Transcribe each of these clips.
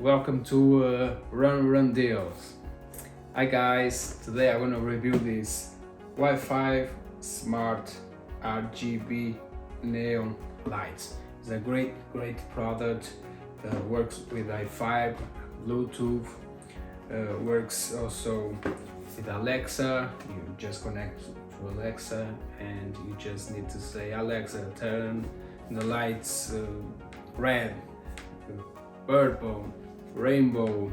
welcome to Run Deals. Hi guys, today I'm gonna review this Wi-Fi smart RGB neon lights. It's a great product. Works with Wi-Fi, Bluetooth, works also with Alexa. You just connect to Alexa and you just need to say, Alexa, turn the lights red, purple, rainbow.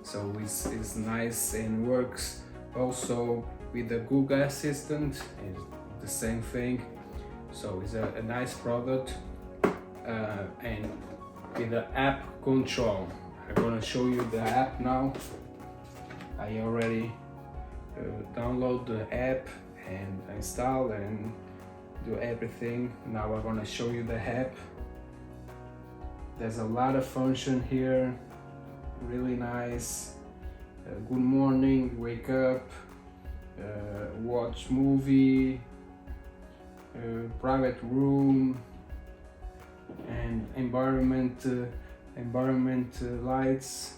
So it's nice and works also with the Google Assistant. It's the same thing. So it's a nice product, and with the app control. I'm gonna show you the app now. I already download the app and install and do everything. Now I'm gonna show you the app. There's a lot of function here, really nice. Good morning, wake up, watch movie, private room, and environment lights.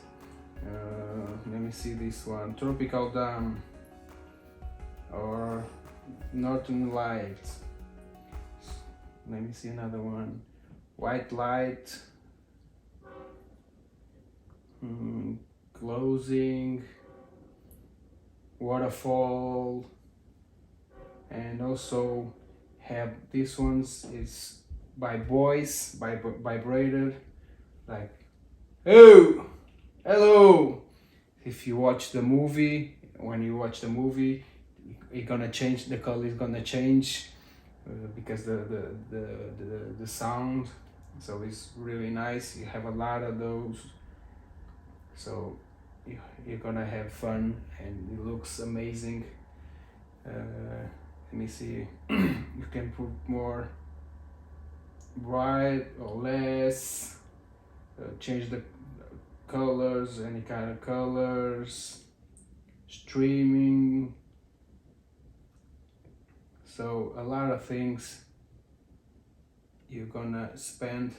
Let me see this one, tropical dome or northern lights. Let me see another one, white light, closing, waterfall, and also have this ones is by voice, vibrated, like oh, hello. If you watch the movie, when you watch the movie, it's gonna change, the color is gonna change because the sound. So it's really nice. You have a lot of those, so you're gonna have fun and it looks amazing. Let me see. You can put more bright or less, change the colors, any kind of colors, streaming. So a lot of things. You're gonna spend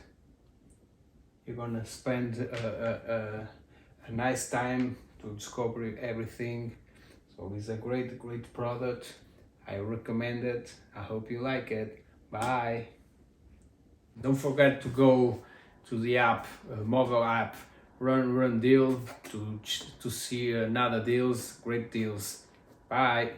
a nice time to discover everything. So it's a great product. I recommend it. I hope you like it. Bye. Don't forget to go to the app, mobile app, Run Deal, to see another deals, great deals. Bye.